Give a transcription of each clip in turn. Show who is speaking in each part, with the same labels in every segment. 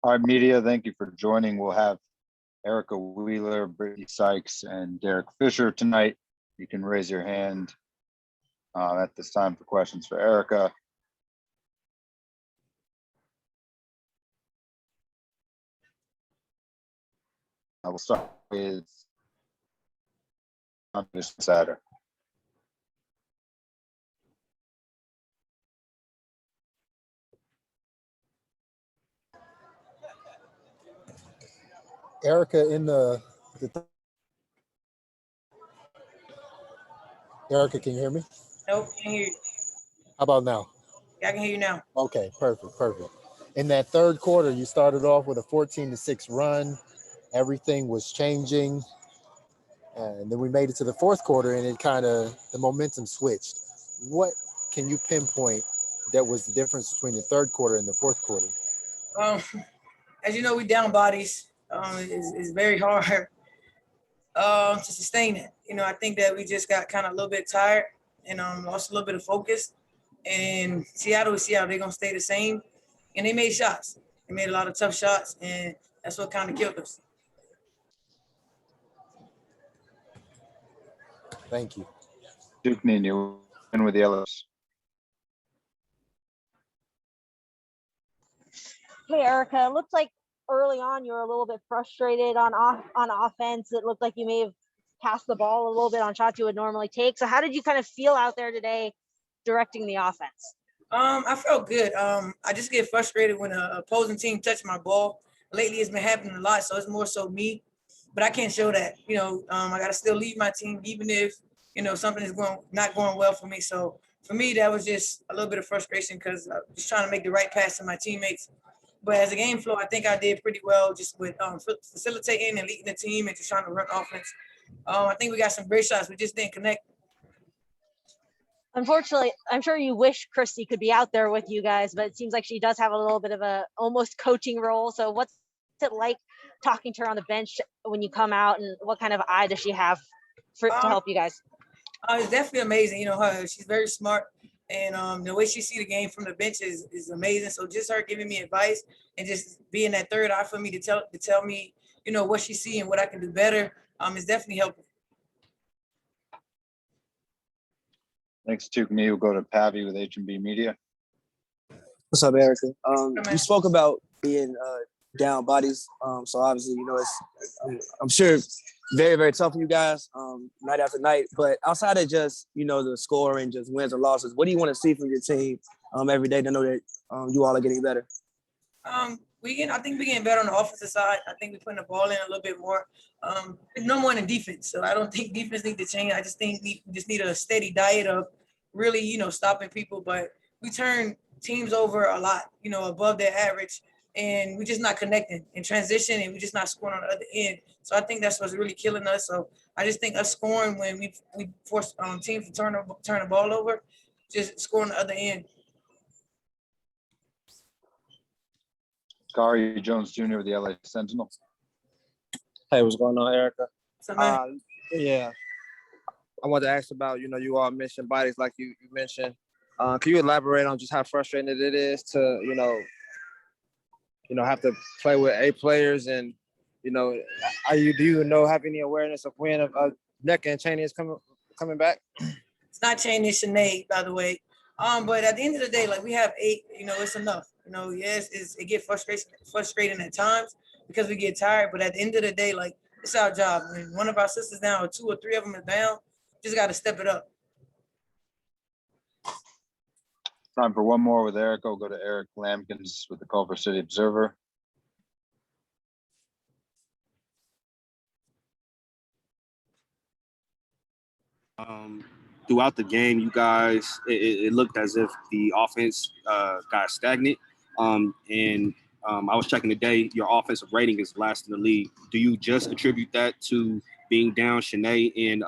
Speaker 1: All right, media, thank you for joining. We'll have Erica Wheeler, Brittany Sykes, and Derek Fisher tonight. You can raise your hand at this time for questions for Erica. I will start with Satter.
Speaker 2: Erica, Erica, can you hear me?
Speaker 3: Nope, can't hear you.
Speaker 2: How about now?
Speaker 3: Yeah, I can hear you now.
Speaker 2: Okay, perfect. In that third quarter, you started off with a 14-6 run. Everything was changing. And then we made it to the fourth quarter, and the momentum switched. What can you pinpoint that was the difference between the third quarter and the fourth quarter?
Speaker 3: As you know, we down bodies. It's very hard to sustain it. I think that we just got kind of a little bit tired and lost a little bit of focus. And Seattle, they're going to stay the same. And they made shots. They made a lot of tough shots, and that's what kind of killed us.
Speaker 2: Thank you.
Speaker 1: Duke Nino in with the Ellis.
Speaker 4: Hey, Erica, it looks like early on you were a little bit frustrated on offense. It looked like you may have passed the ball a little bit on shots you would normally take. So how did you kind of feel out there today directing the offense?
Speaker 3: I felt good. I just get frustrated when an opposing team touch my ball. Lately, it's been happening a lot, so it's more so me. But I can't show that. I got to still lead my team, even if, something is not going well for me. So for me, that was just a little bit of frustration because I'm just trying to make the right pass to my teammates. But as a game flow, I think I did pretty well just with facilitating and leading the team and just trying to run offense. I think we got some great shots. We just didn't connect.
Speaker 4: Unfortunately, I'm sure you wish Christy could be out there with you guys, but it seems like she does have a little bit of a almost coaching role. So what's it like talking to her on the bench when you come out, and what kind of eye does she have to help you guys?
Speaker 3: It's definitely amazing. She's very smart, and the way she see the game from the bench is amazing. So just her giving me advice and just being that third eye for me to tell me, what she see and what I can do better, is definitely helping.
Speaker 1: Thanks, Duke Nino. We'll go to Pavi with H&B Media.
Speaker 5: What's up, Erica? You spoke about being down bodies. So obviously, I'm sure very, very tough for you guys night after night. But outside of just, the score and just wins and losses, what do you want to see from your team every day to know that you all are getting better?
Speaker 3: I think we're getting better on the offensive side. I think we're putting the ball in a little bit more. No more in defense. So I don't think defense needs to change. I just think we just need a steady diet of really, stopping people. But we turn teams over a lot, above their average. And we're just not connecting in transition, and we're just not scoring on the other end. So I think that's what's really killing us. So I just think us scoring when we force teams to turn the ball over, just scoring the other end.
Speaker 1: Kari Jones Jr. with the LA Sentinel.
Speaker 6: Hey, what's going on, Erica?
Speaker 3: Yeah.
Speaker 6: I wanted to ask about, you all mentioned bodies like you mentioned. Can you elaborate on just how frustrating it is to, have to play with 8 players, and, do you have any awareness of when NECA and Chaney is coming back?
Speaker 3: It's not Chaney, it's Sinead, by the way. But at the end of the day, like, we have 8, it's enough. Yes, it gets frustrating at times because we get tired. But at the end of the day, like, it's our job. When one of our sisters down, or 2 or 3 of them is down, just got to step it up.
Speaker 1: Time for one more with Eric. We'll go to Eric Lampkins with the Culver City Observer.
Speaker 7: Throughout the game, you guys, it looked as if the offense got stagnant. I was checking today, your offensive rating is last in the league. Do you just attribute that to being down Shanae and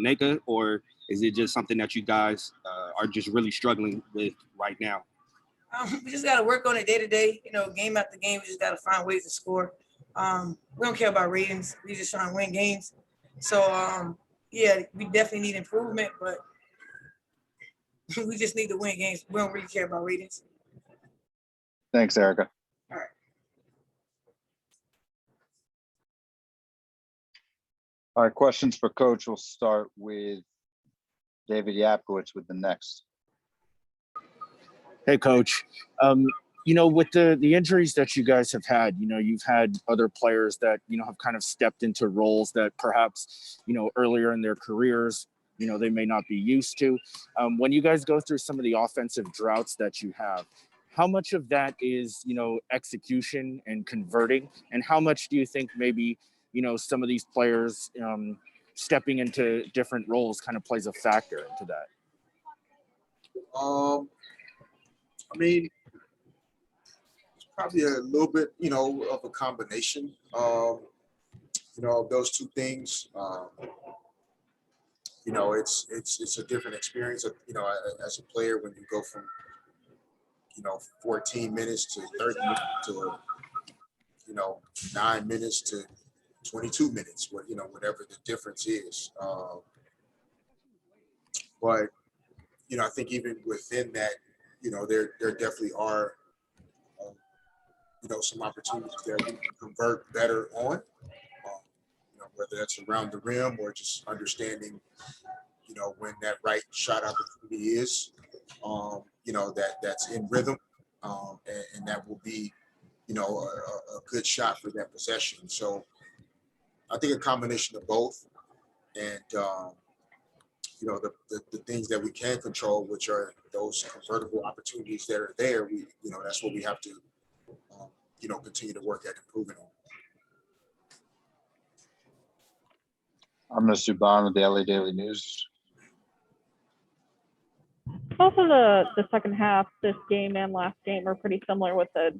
Speaker 7: NECA, or is it just something that you guys are just really struggling with right now?
Speaker 3: We just got to work on it day to day. Game after game, we just got to find ways to score. We don't care about ratings. We just trying to win games. So, yeah, we definitely need improvement, but we just need to win games. We don't really care about ratings.
Speaker 1: Thanks, Erica.
Speaker 3: All right.
Speaker 1: All right, questions for Coach. We'll start with David Yapkowitz with the next.
Speaker 8: Hey, Coach. With the injuries that you guys have had, you've had other players that, have kind of stepped into roles that perhaps, earlier in their careers, they may not be used to. When you guys go through some of the offensive droughts that you have, how much of that is, execution and converting? And how much do you think maybe, some of these players stepping into different roles kind of plays a factor into that?
Speaker 9: I mean, it's probably a little bit, of a combination of, of those two things. It's a different experience, as a player when you go from, 14 minutes to 30 minutes to, 9 minutes to 22 minutes, whatever the difference is. But, I think even within that, there definitely are, some opportunities that we can convert better on, whether that's around the rim or just understanding, when that right shot opportunity is, that's in rhythm, and that will be, a good shot for that possession. So I think a combination of both, and the things that we can control, which are those convertible opportunities that are there. We, that's what we have to, continue to work at improving on.
Speaker 1: I'm going to Subban with the LA Daily News.
Speaker 10: Also, the second half, this game and last game are pretty similar with the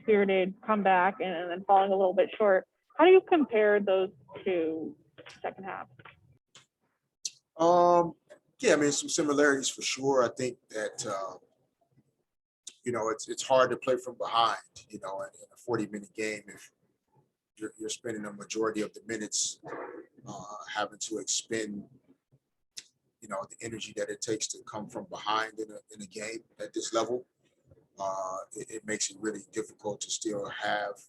Speaker 10: spirited comeback and then falling a little bit short. How do you compare those two second halves?
Speaker 9: Yeah, I mean, some similarities for sure. I think that, it's hard to play from behind, in a 40-minute game if you're spending a majority of the minutes having to expend, the energy that it takes to come from behind in a game at this level. It makes it really difficult to still have,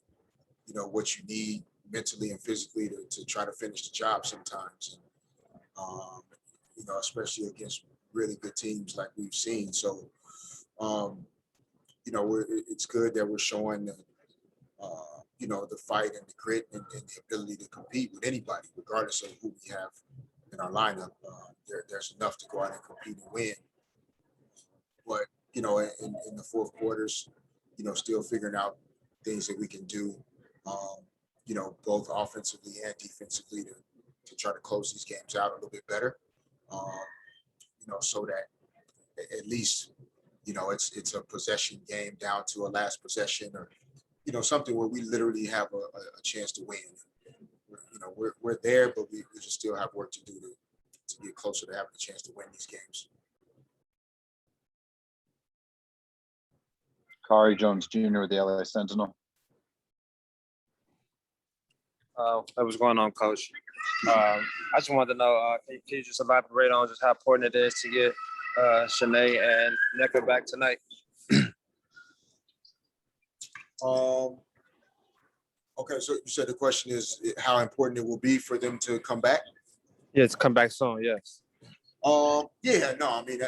Speaker 9: what you need mentally and physically to try to finish the job sometimes. And, especially against really good teams like we've seen. So, it's good that we're showing, the fight and the grit and the ability to compete with anybody, regardless of who we have in our lineup. There's enough to go out and compete and win. But, in the fourth quarters, still figuring out things that we can do, both offensively and defensively to try to close these games out a little bit better. So that at least, it's a possession game down to a last possession or, something where we literally have a chance to win. We're there, but we just still have work to do to get closer to having a chance to win these games.
Speaker 1: Kari Jones Jr. with the LA Sentinel.
Speaker 6: What's going on, Coach? I just wanted to know, can you just elaborate on just how important it is to get Shanae and Nneka back tonight?
Speaker 9: Okay, so you said the question is how important it will be for them to come back?
Speaker 6: Yes, come back soon, yes.
Speaker 9: Yeah, no, I mean,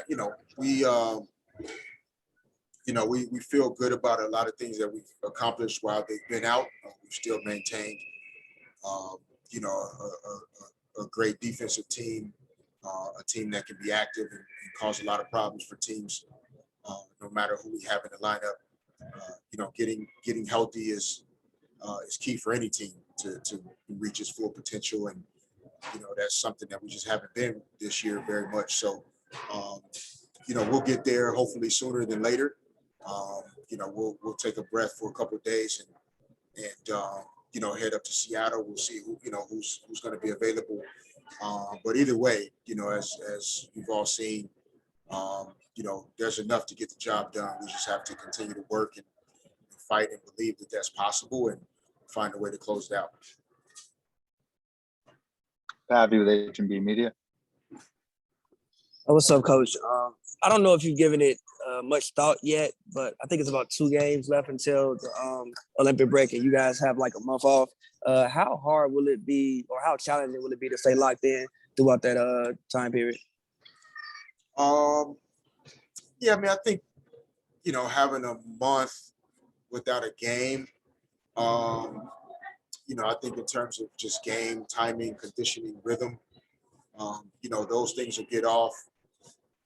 Speaker 9: we feel good about a lot of things that we've accomplished while they've been out. We've still maintained, a great defensive team, a team that can be active and cause a lot of problems for teams, no matter who we have in the lineup. Getting healthy is key for any team to reach its full potential, and that's something that we just haven't been this year very much. So, we'll get there hopefully sooner than later. We'll take a breath for a couple of days and head up to Seattle. We'll see who's going to be available. But either way, as you've all seen, there's enough to get the job done. We just have to continue to work and fight and believe that that's possible and find a way to close it out.
Speaker 1: Pavi with H&B Media.
Speaker 5: What's up, Coach? I don't know if you've given it much thought yet, but I think it's about 2 games left until the Olympic break, and you guys have like a month off. How hard will it be, or how challenging will it be to stay locked in throughout that time period?
Speaker 9: Yeah, I mean, I think, having a month without a game, I think in terms of just game timing, conditioning, rhythm, those things will get off.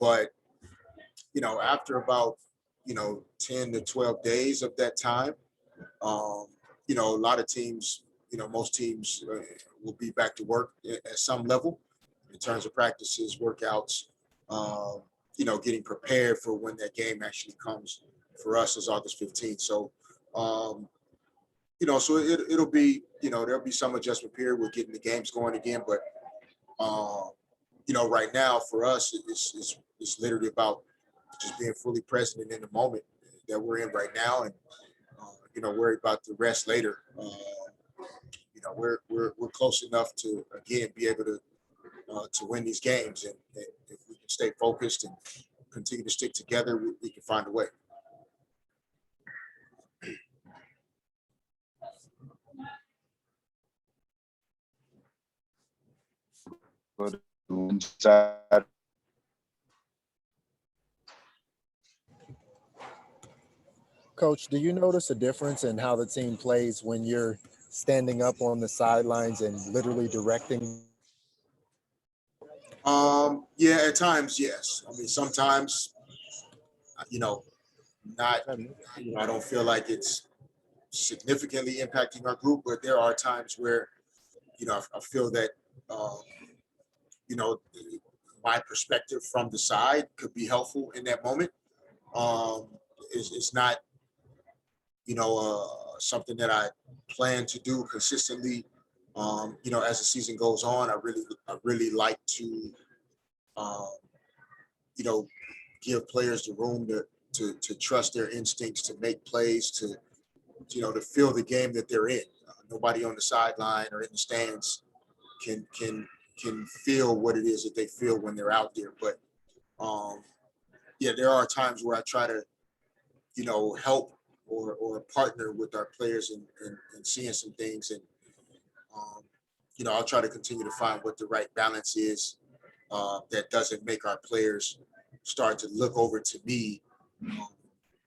Speaker 9: But, after about, 10 to 12 days of that time, a lot of teams, most teams will be back to work at some level in terms of practices, workouts, getting prepared for when that game actually comes. For us is August 15th. So, so it'll be, there'll be some adjustment period with getting the games going again. But, right now for us, it's literally about just being fully present and in the moment that we're in right now, and worry about the rest later. We're close enough to again be able to win these games, and if we can stay focused and continue to stick together, we can find a way.
Speaker 1: Go to inside.
Speaker 2: Coach, do you notice a difference in how the team plays when you're standing up on the sidelines and literally directing?
Speaker 9: Yeah, at times, yes. I mean, sometimes, not, I don't feel like it's significantly impacting our group, but there are times where, I feel that, my perspective from the side could be helpful in that moment. It's not, something that I plan to do consistently. As the season goes on, I really like to, give players the room to trust their instincts, to make plays, to feel the game that they're in. Nobody on the sideline or in the stands can feel what it is that they feel when they're out there. But yeah, there are times where I try to, help or partner with our players and seeing some things. And, I'll try to continue to find what the right balance is that doesn't make our players start to look over to me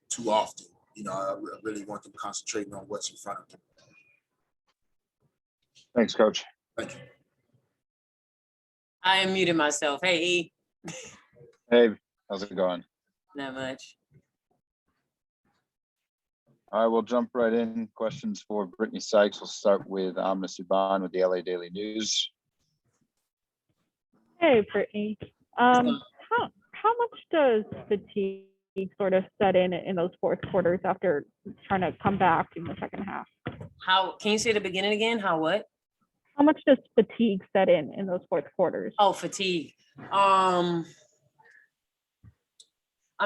Speaker 9: too often. I really want them concentrating on what's in front of them.
Speaker 1: Thanks, Coach.
Speaker 9: Thank you.
Speaker 11: I unmuted myself. Hey, E.
Speaker 1: Hey, how's it going?
Speaker 11: Not much.
Speaker 1: All right, we'll jump right in. Questions for Brittany Sykes. We'll start with Amna Suban with the LA Daily News.
Speaker 10: Hey, Brittany. How much does fatigue sort of set in those fourth quarters after trying to come back in the second half?
Speaker 11: How can you say the beginning again? How what?
Speaker 10: How much does fatigue set in those fourth quarters?
Speaker 11: Oh, fatigue. I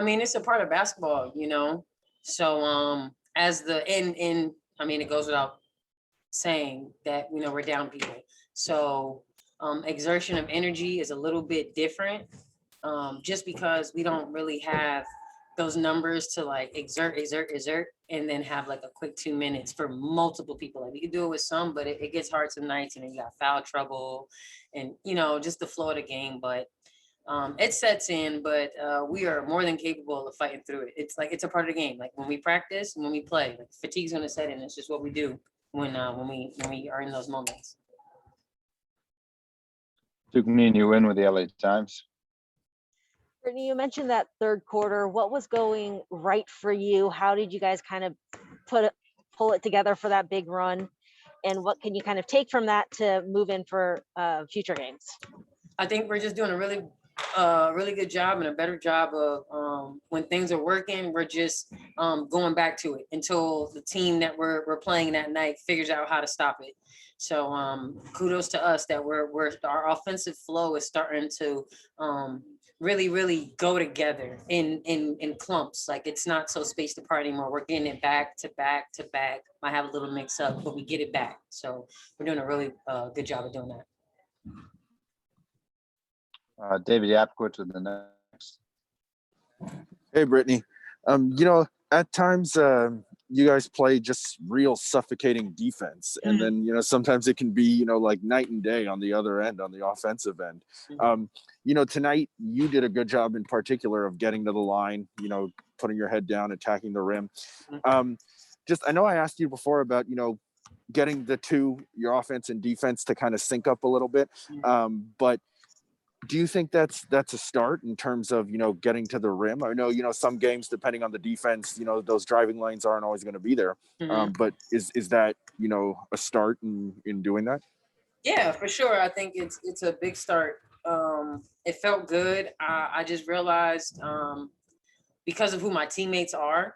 Speaker 11: mean, it's a part of basketball, So as the I mean, it goes without saying that we're down people. So exertion of energy is a little bit different, just because we don't really have those numbers to like exert, and then have like a quick 2 minutes for multiple people. Like we can do it with some, but it gets hard some nights, and then you got foul trouble, and just the flow of the game. But it sets in, but we are more than capable of fighting through it. It's a part of the game. Like when we practice, when we play, like fatigue's gonna set in. It's just what we do when we are in those moments.
Speaker 1: Took me and you in with the LA Times.
Speaker 4: Brittany, you mentioned that third quarter. What was going right for you? How did you guys kind of pull it together for that big run? And what can you kind of take from that to move in for future games?
Speaker 11: I think we're just doing a really good job and a better job of when things are working, we're just going back to it until the team that we're playing that night figures out how to stop it. So kudos to us that our offensive flow is starting to really go together in clumps. Like it's not so spaced apart anymore. We're getting it back to back to back. Might have a little mix up, but we get it back. So we're doing a really good job of doing that.
Speaker 1: David Yapkowitz with the next.
Speaker 8: Hey, Brittany. At times you guys play just real suffocating defense, and then sometimes it can be like night and day on the other end, on the offensive end. Tonight you did a good job in particular of getting to the line, putting your head down, attacking the rim. I know I asked you before about getting your offense and defense to kind of sync up a little bit, but do you think that's a start in terms of getting to the rim? I know some games, depending on the defense, those driving lanes aren't always going to be there. But is that a start in doing that?
Speaker 11: Yeah, for sure. I think it's a big start. It felt good. I just realized because of who my teammates are,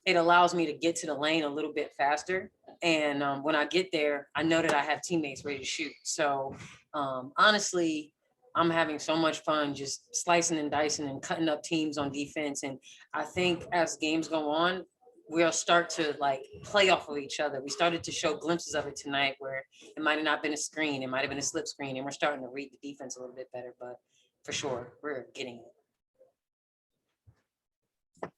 Speaker 11: it allows me to get to the lane a little bit faster. And when I get there, I know that I have teammates ready to shoot. So honestly, I'm having so much fun just slicing and dicing and cutting up teams on defense. And I think as games go on, we'll start to like play off of each other. We started to show glimpses of it tonight where it might have not been a screen, it might have been a slip screen, and we're starting to read the defense a little bit better, but for sure, we're getting it.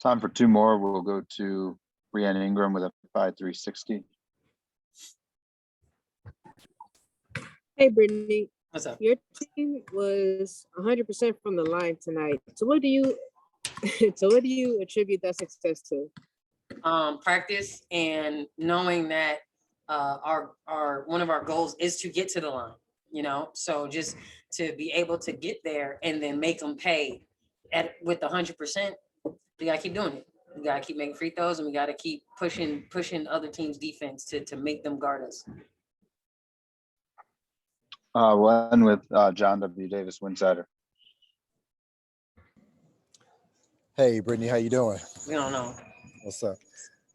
Speaker 1: Time for two more. We'll go to Brianna Ingram with a 5.360.
Speaker 12: Hey, Brittany.
Speaker 11: What's up?
Speaker 12: Your team was 100% from the line tonight. So what do you attribute that success to?
Speaker 11: Practice and knowing that our one of our goals is to get to the line, so just to be able to get there and then make them pay with 100%. We gotta keep doing it. We gotta keep making free throws, and we gotta keep pushing other teams' defense to make them guard us.
Speaker 1: We'll end with John W. Davis, Winsider.
Speaker 2: Hey, Brittany, how you doing?
Speaker 11: We don't know.
Speaker 2: What's up?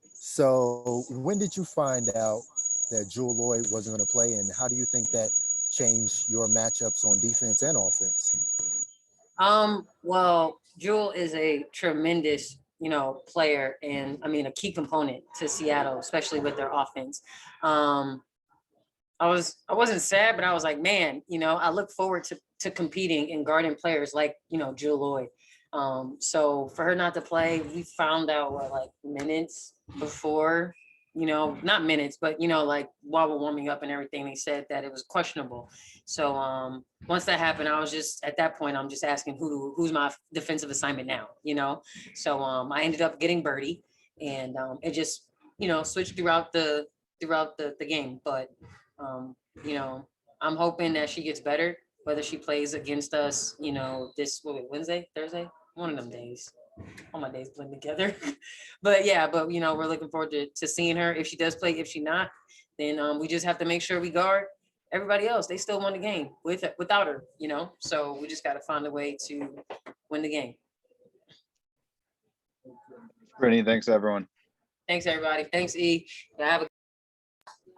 Speaker 2: So when did you find out that Jewel Lloyd wasn't going to play, and how do you think that changed your matchups on defense and offense?
Speaker 11: Well, Jewel is a tremendous, player, and a key component to Seattle, especially with their offense. I wasn't sad, but I was like, man, I look forward to competing and guarding players like, Jewel Lloyd. So for her not to play, we found out minutes before, not minutes, but like while we're warming up and everything, they said that it was questionable. So once that happened, I was just at that point, I'm just asking who's my defensive assignment now, So I ended up getting Birdie, and it just switched throughout the game. But I'm hoping that she gets better, whether she plays against us, this Wednesday, Thursday, one of them days. All my days blend together. but we're looking forward to seeing her. If she does play, if she not, then we just have to make sure we guard everybody else. They still won the game without her, So we just got to find a way to win the game.
Speaker 1: Brittany, thanks everyone.
Speaker 11: Thanks everybody. Thanks E. Have a